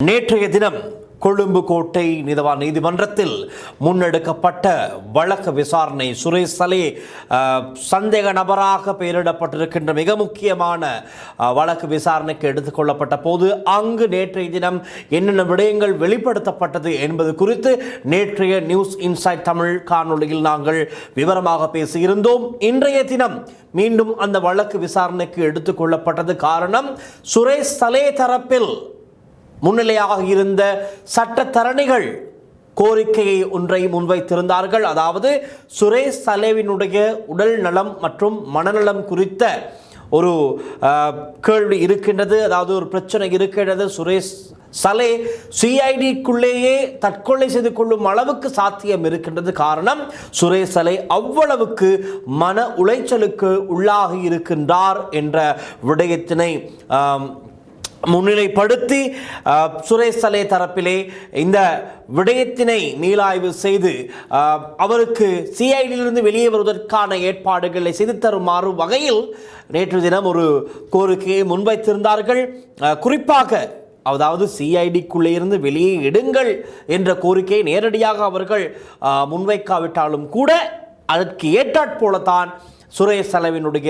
நேற்றைய தினம் கொழும்பு கோட்டை நீதிமன்றத்தில் முன்னெடுக்கப்பட்ட வழக்கு விசாரணை சுரேஷ் சலே சந்தேக நபராக பெயரிடப்பட்டிருக்கின்ற மிக முக்கியமான வழக்கு விசாரணைக்கு எடுத்துக்கொள்ளப்பட்ட போது அங்கு நேற்றைய தினம் என்னென்ன விடயங்கள் வெளிப்படுத்தப்பட்டது என்பது குறித்து நேற்றைய நியூஸ் இன்சைட் தமிழ் காணொளியில் நாங்கள் விவரமாக பேசியிருந்தோம். இன்றைய தினம் மீண்டும் அந்த வழக்கு விசாரணைக்கு எடுத்துக்கொள்ளப்பட்டது. காரணம், சுரேஷ் சலே தரப்பில் முன்னிலையாக இருந்த சட்டத்தரணிகள் கோரிக்கையை ஒன்றை முன்வைத்திருந்தார்கள். அதாவது சுரேஷ் சலேவினுடைய உடல் நலம் மற்றும் மனநலம் குறித்த ஒரு கேள்வி இருக்கின்றது. அதாவது ஒரு பிரச்சனை இருக்கின்றது. சுரேஷ் சலே சிஐடிக்குள்ளேயே தற்கொலை செய்து கொள்ளும் அளவுக்கு சாத்தியம் இருக்கின்றது. காரணம், சுரேஷ் சலே அவ்வளவுக்கு மன உளைச்சலுக்கு உள்ளாகி இருக்கின்றார் என்ற விடயத்தினை முன்னிலைப்படுத்தி சுரேஷ் சலே தரப்பிலே இந்த விடயத்தினை மீளாய்வு செய்து அவருக்கு சிஐடியிலிருந்து வெளியே வருவதற்கான ஏற்பாடுகளை செய்து தருமாறு வகையில் நேற்று தினம் ஒரு கோரிக்கையை முன்வைத்திருந்தார்கள். குறிப்பாக அதாவது சிஐடிக்குள்ளே இருந்து வெளியே எடுங்கள் என்ற கோரிக்கையை நேரடியாக அவர்கள் முன்வைக்காவிட்டாலும் கூட அதற்கு ஏற்றாற்போலத்தான் சுரேஷ் சலேவினுடைய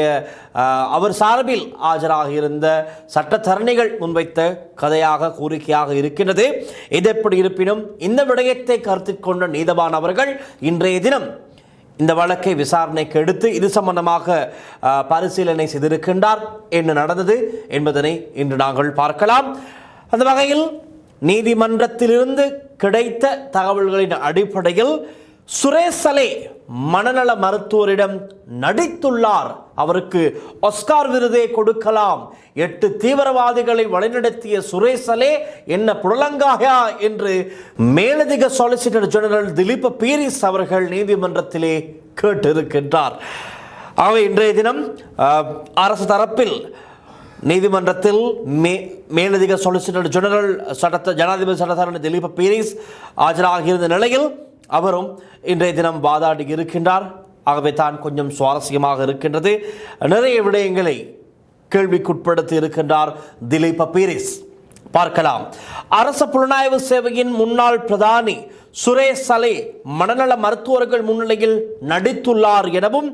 அவர் சார்பில் ஆஜராக இருந்த சட்டத்தரணிகள் முன்வைத்த கதையாக கோரிக்கையாக இருக்கின்றது. இது எப்படி இருப்பினும் இந்த விடயத்தை கருத்தில் கொண்ட நீதவான் அவர்கள் இன்றைய தினம் இந்த வழக்கை விசாரணைக்கு எடுத்து இது சம்பந்தமாக பரிசீலனை செய்திருக்கின்றார். என்ன நடந்தது என்பதனை இன்று நாங்கள் பார்க்கலாம். அந்த வகையில் நீதிமன்றத்திலிருந்து கிடைத்த தகவல்களின் அடிப்படையில் சுரேஷ் சலே மனநல மருத்துவரிடம் நடித்துள்ளார், அவருக்கு ஆஸ்கார் விருதை கொடுக்கலாம், 8 தீவிரவாதிகளை வழிநடத்திய சுரேஷ் சலே என்ன புலங்காயா என்று மேலதிக சொலிசிட்டர் ஜெனரல் திலீப் பீரிஸ் அவர்கள் நீதிமன்றத்திலே கேட்டிருக்கின்றார். ஆகவே இன்றைய தினம் அரசு தரப்பில் நீதிமன்றத்தில் மேலதிக சொலிசிட்டர் ஜெனரல் ஜனாதிபதி சட்டத்தரணி திலீப் பீரிஸ் ஆஜராகியிருந்த நிலையில் அவரும் இன்றைய தினம் வாதாடி இருக்கின்றார். ஆகவே தான் கொஞ்சம் சுவாரஸ்யமாக இருக்கின்றது. நிறைய விடயங்களை கேள்விக்குட்படுத்தி இருக்கின்றார் திலீப் பீரிஸ். பார்க்கலாம். அரச புலனாய்வு சேவையின் முன்னாள் பிரதானி சுரேஷ் சலே மனநல மருத்துவர்கள் முன்னிலையில் நடித்துள்ளார் எனவும்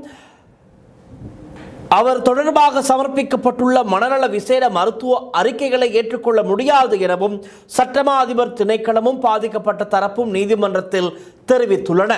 அவர் தொடர்பாக சமர்ப்பிக்கப்பட்டுள்ள மனநல விசேட மருத்துவ அறிக்கைகளை ஏற்றுக்கொள்ள முடியாது எனவும் சட்டமா அதிபர் திணைக்களமும் பாதிக்கப்பட்ட தரப்பும் நீதிமன்றத்தில் தெரிவித்துள்ளன.